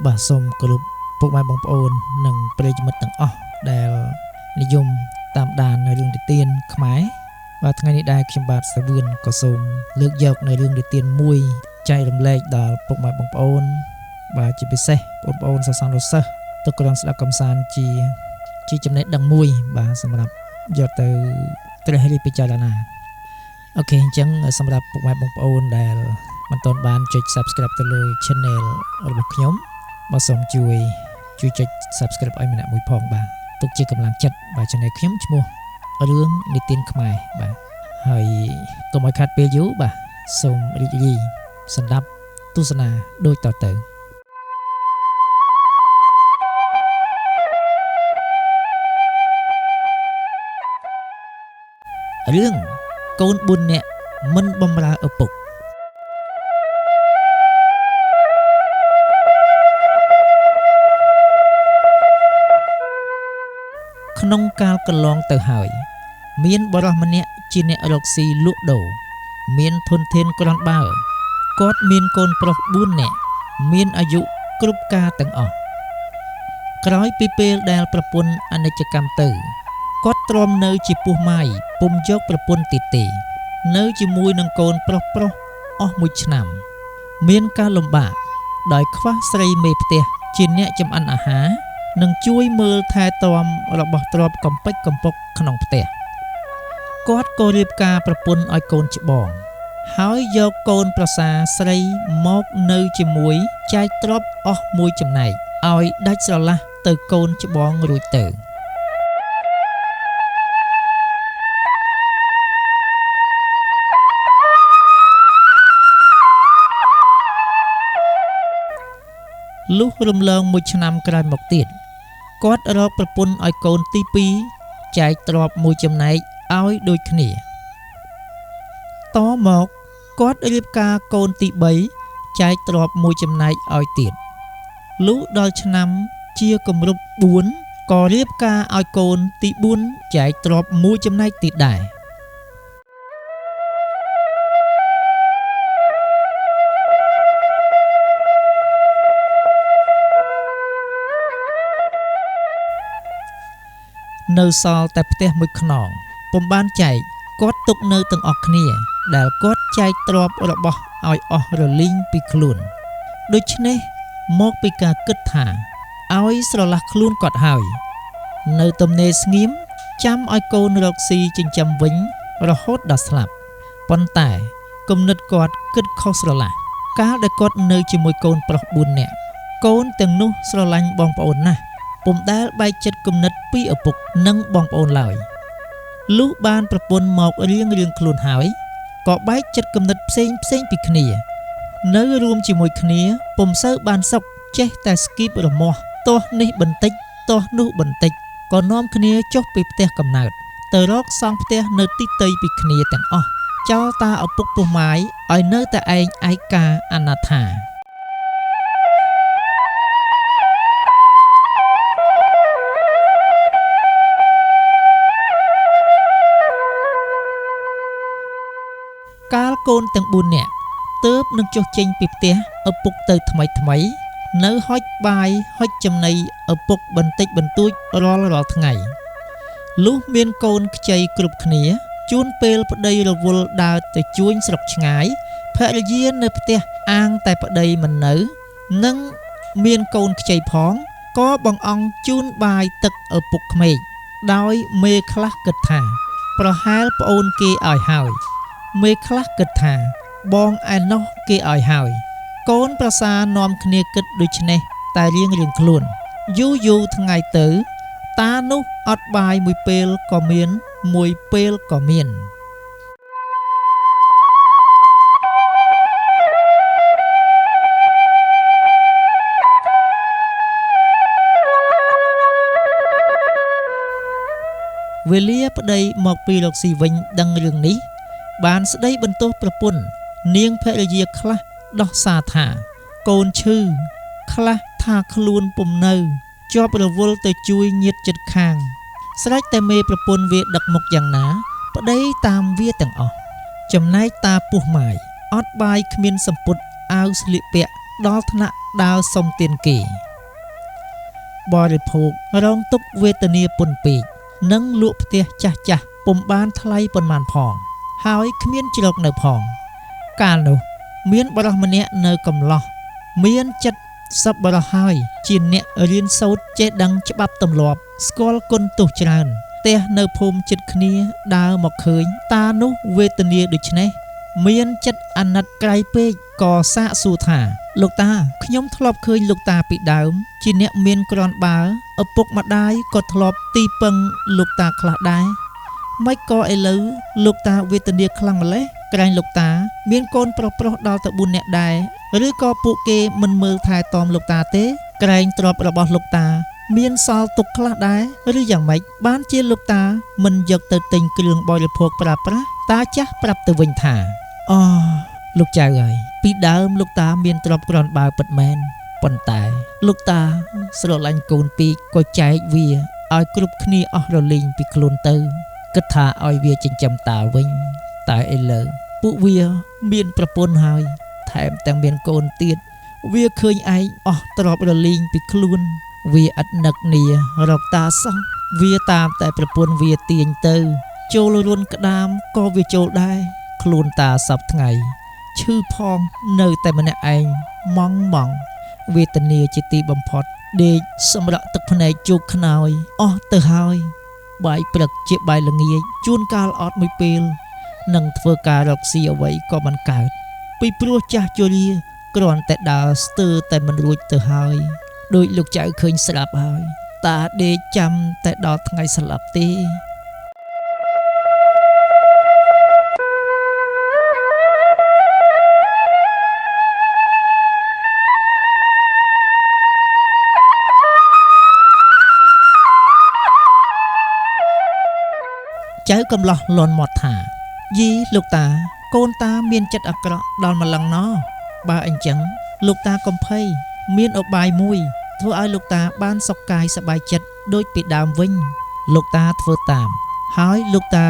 បាទសូមគោរពពុកម៉ែបងប្អូននិងប្រិយមិត្តទាំងអស់ដែលនិយមតាមដាននៅរឿងនិទានខ្មែរបាទថ្ងៃនេះដែរខ្ញុំបាទសាវឿនក៏សូមលើកយកនៅរឿងនិទានមួយចែករំលែកដល់ពុកម៉ែបងប្អូនបាទជាពិសេសបងប្អូនសិស្សនិស្សិតទុកគ្រាន់ស្ដាប់កំសាន្តជាចំណេះដឹងមួយបាទសម្រាប់យកទៅត្រិះរិះពិចារណាអូខេអញ្ចឹងសម្រាប់ពុកម៉ែបងប្អូនដែលមិនទាន់បានចុច Subscribe ទៅលើ Channel របស់ខ្ញុំបាទសូមជួយចុច Subscribe ឲ្យម្នាក់មួយផងបាទទុកជាកម្លាំងចិត្តបាទ Channel ខ្ញុំឈ្មោះរឿងនិទានខ្មែរបាទហើយកុំឲ្យខាត់ពេលយូរបាទសូមរីករាយស្ដាប់ទស្សនាដូចតទៅរឿងកូន4នាក់មិនបំរើឪពុកក្នុងកាលកន្លងទៅហើយមានបរិសម្នាក់ជាអ្នករកស៊ីលក់ដូរមានធនធានក្រាន់បើគាត់មានកូនប្រុស4នាក់មានអាយុគ្រប់ការទាំងអស់ក្រោយពីពេលដែលប្រពន្ធអនិច្ចកម្មទៅគាត់ទ្រាំនៅជាពោះម៉ាយពុំយកប្រពន្ធទៀតទេនៅជាមួយនឹងកូនប្រុសអស់1ឆ្នាំមានការលំបាកដោយខ្វះស្រីមេផ្ទះជាអ្នកចម្អិនអាហារនិងជួយមើលថែទាំរបស់ទ្រព្យកំពេចកំពុកក្នុងផ្ទះគាត់ក៏រៀបការប្រពន្ធឲ្យកូនច្បងហើយយកកូនប្រសាស្រីមកនៅជាមួយចែកទ្រព្យអស់មួយចំណែកឲ្យដាច់ស្រឡះទៅកូនច្បងរួចទៅលុះរំលង1ឆ្នាំក្រោយមកទៀតគាត់រកប្រពន្ធឲ្យកូនទី2ចែកទ្រព្យមួយចំណែកឲ្យដូចគ្នាតមកគាត់រៀបការកូនទី3ចែកទ្រព្យមួយចំណែកឲ្យទៀតលុះដល់ឆ្នាំជាគម្រប់4ក៏រៀបការឲ្យកូនទី4ចែកទ្រព្យមួយចំណែកទៀតដែរនៅសល់តែផ្ទះមួយខ្នងពុំបានចែកគាត់ទុកនៅទាំងអស់គ្នាដែលគាត់ចែកទ្រព្យរបស់ឲ្យអស់រលីងពីខ្លួនដូច្នេះមកពីការគិតថាឲ្យស្រឡះខ្លួនគាត់ហើយនៅទំនេរស្ងៀមចាំឲ្យកូនរកស៊ីចិញ្ចឹមវិញរហូតដល់ស្លាប់ប៉ុន្តែគំនិតគាត់គិតខុសស្រឡះកាលដែលគាត់នៅជាមួយកូនប្រុស4នាក់កូនទាំងនោះស្រឡាញ់បងប្អូនណាស់ពុំដែលបែកចិត្តគំនិតពីឪពុកនិងបងប្អូនឡើយលុះបានប្រពន្ធមករៀងខ្លួនហើយក៏បែកចិត្តគំនិតផ្សេងពីគ្នានៅរួមជាមួយគ្នាពុំសូវបានសុខចេះតែស្គីបរមាស់ទាស់នេះបន្តិចទាស់នោះបន្តិចក៏នាំគ្នាចុះពីផ្ទះកំណើតទៅរកសង់ផ្ទះនៅទីតីពីគ្នាទាំងអស់ចោលតាឪពុកពោះម៉ាយឲ្យនៅតែឯងឯកាអនាថាកាលកូនទាំង4នាក់ទើបនឹងចុះចេញពីផ្ទះឪពុកទៅថ្មីនៅហុចបាយហុចចំណីឪពុកបន្តិចបន្តួចរាល់ថ្ងៃលុះមានកូនខ្ចីគ្រប់គ្នាជួនពេលប្តីរវល់ដើរទៅជួញស្រុកឆ្ងាយភរិយានៅផ្ទះអាងតែប្តីមិននៅនិងមានកូនខ្ចីផងក៏បង្អង់ជូនបាយទឹកឪពុកក្មេកដោយមេខ្លះគិតថាប្រហែលប្អូនគេឲ្យហើយមេខ្លះគិតថាបងឯណោះគេឲ្យហើយកូនប្រសានាំគ្នាគិតដូចនេះតែរៀងខ្លួនយូរថ្ងៃទៅតានោះអត់បាយមួយពេលក៏មានមួយពេលក៏មានវេលាប្តីមកពីរកស៊ីវិញដឹងរឿងនេះបានស្ដីបន្ទោសប្រពន្ធនាងភរិយាខ្លះដោះសារថាកូនឈឺខ្លះថាខ្លួនពុំនៅជាប់រវល់ទៅជួយញាតិជិតខាងស្រេចតែមេប្រពន្ធវាដឹកមុខយ៉ាងណាប្តីតាមវាទាំងអស់ចំណែកតាពោះម៉ាយអត់បាយគ្មានសម្ពុតអាវស្លៀកពាក់ដល់ថ្នាក់ ដើរសុំទានគេបរិភោគរងទុក្ខវេទនាពន់ពេកនិងលក់ផ្ទះចាស់ពុំបានថ្លៃប៉ុន្មានផងហើយគ្មានជ្រកនៅផងកាលនោះមានបរិះម្នាក់នៅកំឡោះមានចិត្តសប្បុរសហើយជាអ្នករៀនសូត្រចេះដឹងច្បាប់ទម្លាប់ស្គាល់គុណទោសច្រើនផ្ទះនៅភូមិជិតគ្នាដើរមកឃើញតានោះវេទនាដូច្នេះមានចិត្តអាណិតក្រៃពេកក៏សាកសួរថាលោកតាខ្ញុំធ្លាប់ឃើញលោកតាពីដើមជាអ្នកមានក្រាន់បើឪពុកម្ដាយក៏ធ្លាប់ទីពឹងលោកតាខ្លះដែរមិនក៏ឥឡូវលោកតាវេទនាខ្លាំងម្ល៉េះក្រែងលោកតាមានកូនប្រុសដល់ទៅ4នាក់ដែរឬក៏ពួកគេមិនមើលថែទាំលោកតាទេក្រែងទ្រព្យរបស់លោកតាមានសល់ទុកខ្លះដែរឬយ៉ាងម៉េចបានជាលោកតាមិនយកទៅទិញគ្រឿងបរិភោគប្រើប្រាស់តាចាស់ប្រាប់ទៅវិញថាអូលោកចៅហើយពីដើមលោកតាមានទ្រព្យគ្រាន់បើពិតមែនប៉ុន្តែលោកតាស្រឡាញ់កូនពីរក៏ចែកវាឲ្យគ្រប់គ្នាអស់រលីងពីខ្លួនទៅគិតថាឲ្យវាចិញ្ចឹមតាវិញតែឥឡូវពួកវាមានប្រពន្ធហើយថែមទាំងមានកូនទៀតវាឃើញឯងអស់ទ្រព្យរលីងពីខ្លួនវាឥតនឹកនារកតាសោះវាតាមតែប្រពន្ធវាទាញទៅចូលរុនក្តាមក៏វាចូលដែរខ្លួនតាសពថ្ងៃឈឺផងនៅតែម្នាក់ឯងម៉ងវេទនាជាទីបំផុតដេកសម្រក់ទឹកភ្នែកជោកខ្នើយអស់ទៅហើយបាយព្រឹកជាបាយល្ងាចជួនកាលអត់មួយពេលនឹងធ្វើការរកស៊ីអ្វីក៏មិនកើតពីព្រោះចាស់ជរាគ្រាន់តែដើរស្ទើរតែមិនរួចទៅហើយដោយលោកចៅឃើញស្លាប់ហើយតាដេកចាំតែដល់ថ្ងៃស្លាប់ទេចៅកំឡោះលន់មាត់ថាយីលោកតាកូនតាមានចិត្តអាក្រក់ដល់ម្លឹងណោះបើអញ្ចឹងលោកតាកំភៃមានឧបាយមួយធ្វើឲ្យលោកតាបានសុខកាយសប្បាយចិត្តដូចពីដើមវិញលោកតាធ្វើតាមហើយលោកតា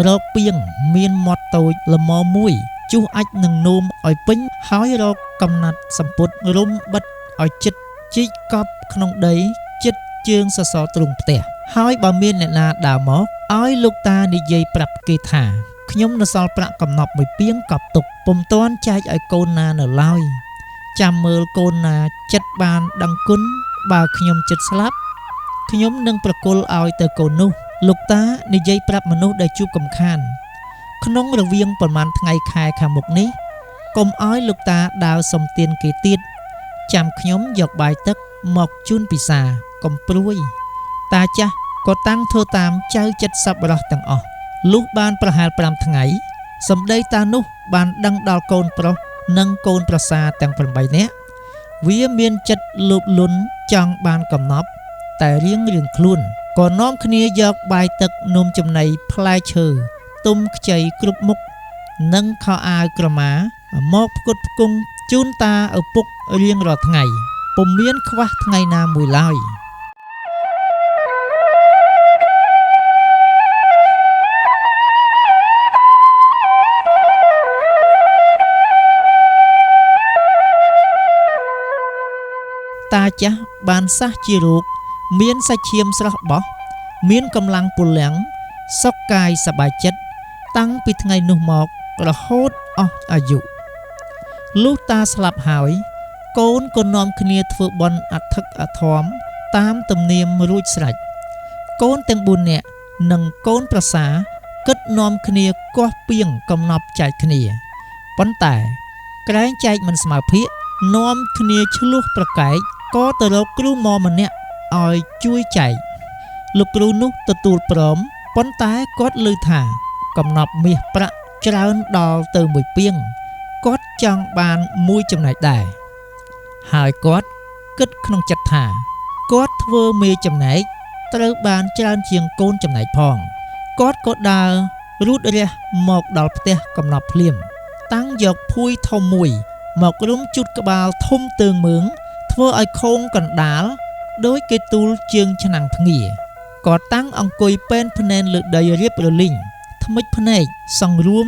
រកពីងមានមាត់តូចល្មមមួយជុះអាចនឹងនោមឲ្យពេញហើយរកកំណាត់សម្ពុតរុំបិទឲ្យជិតជីកកប់ក្នុងដីជិតជើងសសរទ្រូងផ្ទះហើយបើមានអ្នកណាដើរមកឲ្យលោកតានិយាយប្រាប់គេថាខ្ញុំនៅសល់ប្រាក់កំណប់មួយពីងកប់ទុកពុំទាន់ចែកឲ្យកូនណានៅឡើយចាំមើលកូនណាចិត្តបានដឹងគុណបើខ្ញុំចិត្តស្លាប់ខ្ញុំនឹងប្រគល់ឲ្យទៅកូននោះលោកតានិយាយប្រាប់មនុស្សដែលជួបកំខានក្នុងរវាងប្រមាណថ្ងៃខែខាងមុខនេះកុំឲ្យលោកតាដើរសុំទានគេទៀតចាំខ្ញុំយកបាយទឹកមកជូនពិសាកំព្រួយតាចាស់ក៏តាំងធ្វើតាមចៅចិត្តសប្បុរសទាំងអស់លុះបានប្រហែល5ថ្ងៃសម្ដីតានោះបានដឹងដល់កូនប្រុសនិងកូនប្រសាទាំង8នាក់វាមានចិត្តលោភលន់ចង់បានកំណប់តែរៀងខ្លួនក៏នាំគ្នាយកបាយទឹកនំចំណីផ្លែឈើទុំខ្ចីគ្រប់មុខនិងខោអាវក្រមាមកផ្គត់ផ្គង់ជូនតាឪពុករៀងរាល់ថ្ងៃពុំមានខ្វះថ្ងៃណាមួយឡើយតាចាស់បានសះជារោគមានសាច់ឈាមស្រស់បោះមានកម្លាំងពលំសុខកាយសប្បាយចិត្តតាំងពីថ្ងៃនោះមករហូតអស់អាយុលុះតាស្លាប់ហើយកូនក៏នាំគ្នាធ្វើបុណ្យអធិកអធមតាមទំនៀមរួចស្រេចកូនទាំង4នាក់និងកូនប្រសាគិតនាំគ្នាគាស់ពីងកំណប់ចែកគ្នាប៉ុន្តែក្រែងចែកមិនស្មើភាគនាំគ្នាឆ្លោះប្រកែកក៏ទៅរកគ្រូមម្នាក់ឲ្យជួយចែកលោកគ្រូនោះទទួលព្រមប៉ុន្តែគាត់ឮថាកំណប់មាសប្រាក់ច្រើនដល់ទៅ1ពីងគាត់ចង់បានមួយចំណែកដែរហើយគាត់គិតក្នុងចិត្តថាគាត់ធ្វើមេចំណែកត្រូវបានច្រើនជាងកូនចំណែកផងគាត់ក៏ដើររូតរះមកដល់ផ្ទះកំណប់ភ្លាមតាំងយកភួយធំមួយមករុំជូតក្បាលធំទើងមើងធ្វើឲ្យខោងកណ្ដាលដោយគេទូលជើងឆ្នាំងភ្ងាក៏តាំងអង្គុយពេនភ្នែនលើដីរៀបរលីងថ្មិចភ្នែកសង្រួម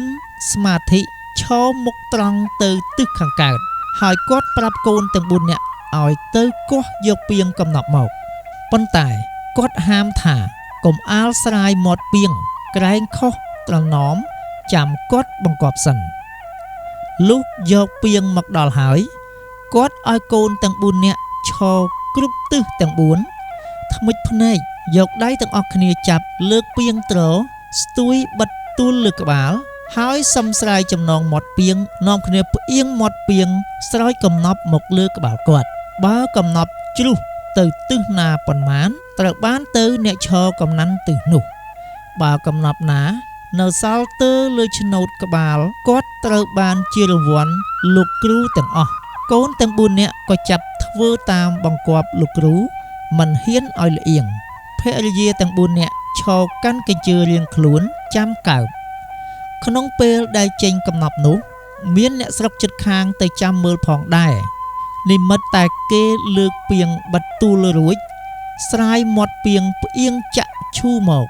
ស្មាធិឈរមុខត្រង់ទៅទិសខាងកើតហើយគាត់ប្រាប់កូនទាំង4នាក់ ឲ្យទៅកោះយកពាងកំណប់មកប៉ុន្តែគាត់ហាមថាកុំអាលស្រាយមាត់ពាងក្រែងខុសត្រណមចាំគាត់បង្គាប់សិនលុះយកពាងមកដល់ហើយគាត់ឲ្យកូនទាំង4នាក់ឈរគ្រប់ទិសទាំង4ថ្មិចភ្នែកយកដៃទាំងអស់គ្នាចាប់លើកពាងទ្រស្ទួយបិទទូលលើក្បាលហើយសំស្រាយចំណងមាត់ពាងនាំគ្នាផ្អៀងមាត់ពាងស្រោចកំណប់មកលើក្បាលគាត់បើកំណប់ជ្រុះទៅទិសណាប៉ុន្មានត្រូវបានទៅអ្នកឈរកំណាន់ទិសនោះបើកំណប់ណានៅសល់ទៅលើឆ្នោតក្បាលគាត់ត្រូវបានជារង្វាន់លោកគ្រូទាំងអស់កូនទាំង4នាក់ក៏ចាប់ធ្វើតាមបង្គាប់លោកគ្រូមិនហ៊ានឲ្យលៀងភរិយាទាំង4នាក់ឈរកាន់កញ្ជើរៀងខ្លួនចាំកើបក្នុងពេលដែលចេញកំណប់នោះមានអ្នកស្រុកជិតខាងទៅចាំមើលផងដែរនិមិត្តតែគេលើកពាងបិទទូលរួចស្រាយមាត់ពាងផ្អៀងចាក់ឈូមក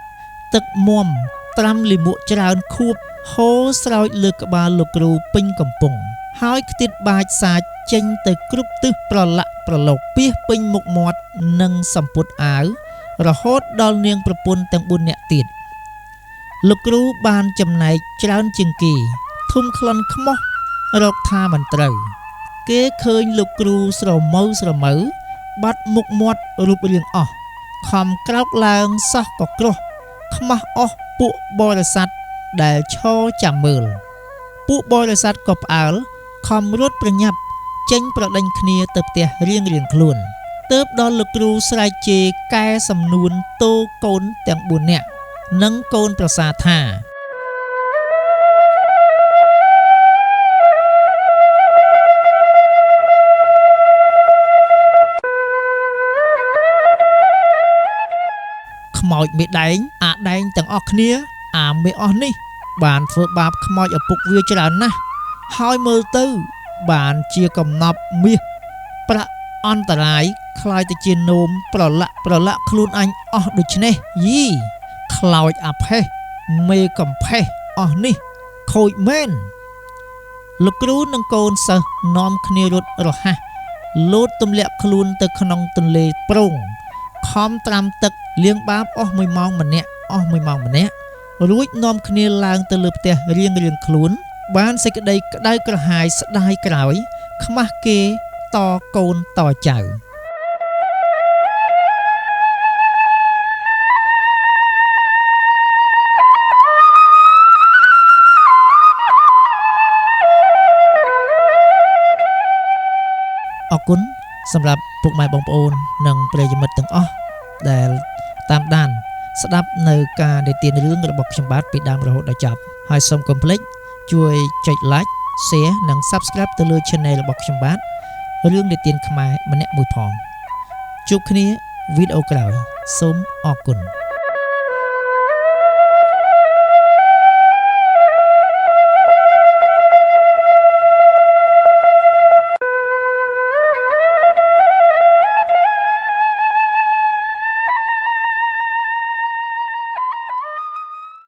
ទឹកមាំត្រាំលិមួកច្រើនខួបហូរស្រោចលើក្បាលលោកគ្រូពេញកំពុងហើយខ្ទាតបាចសាចចេញទៅគ្រប់ទិសប្រឡាក់ប្រឡុកពាសពេញមុខមាត់និងសម្ពុតអាវរហូតដល់នាងប្រពន្ធទាំង4នាក់ទៀតលោកគ្រូបានចំណែកច្រើនជាងគេធំក្លន់ខ្មោះរកថាមិនត្រូវគេឃើញលោកគ្រូស្រមៅបាត់មុខមាត់រូបរាងអស់ខំក្រោកឡើងសោះក៏ក្រោះខ្មាស់អស់ពួកបរិស័ទដែលឈរចាំមើលពួកបរិស័ទក៏ផ្អើលខំរត់ប្រញាប់ចេញប្រដេញគ្នាទៅផ្ទះរៀងខ្លួនទើបដល់លោកគ្រូស្រែកជេរកែសំនួនតូកូនទាំង4នាក់និងកូនប្រសាថាខ្មោចមេដែងអាដែងទាំងអស់គ្នាអាមេអស់នេះបានធ្វើបាបខ្មោចឪពុកវាច្រើនណាស់ហើយមើលទៅបានជាកំណប់មាសប្រាក់អន្តរាយคล้ายទៅជានោមប្រឡាក់ខ្លួនអញអស់ដូច្នេះយីខ្លោចអាផេះមេកំផេះអស់នេះខូចមែនលោកគ្រូនិងកូនសិស្សនាំគ្នារត់រហ័សលោតទម្លាក់ខ្លួនទៅក្នុងទន្លេប្រងខំត្រាំទឹកលាងបាបអស់1ម៉ោងម្នាក់រួចនាំគ្នាឡើងទៅលើផ្ទះរៀងខ្លួនបានសេចក្តីក្តៅក្រហាយស្ដាយក្រោយខ្មាស់គេតកូនតចៅអរគុណសម្រាប់ពុកម៉ែបងប្អូននិងប្រិយមិត្តទាំងអស់ដែលតាមដានស្ដាប់នៅការនិទានរឿងរបស់ខ្ញុំបាទពីដើមរហូតដល់ចប់ហើយសូមកុំភ្លេចជួយចុច like share និង subscribe ទៅលើ channel របស់ខ្ញុំបាទរឿងនិទានខ្មែរម្នាក់មួយផងជួបគ្នាវីដេអូក្រោយសូមអរគុណ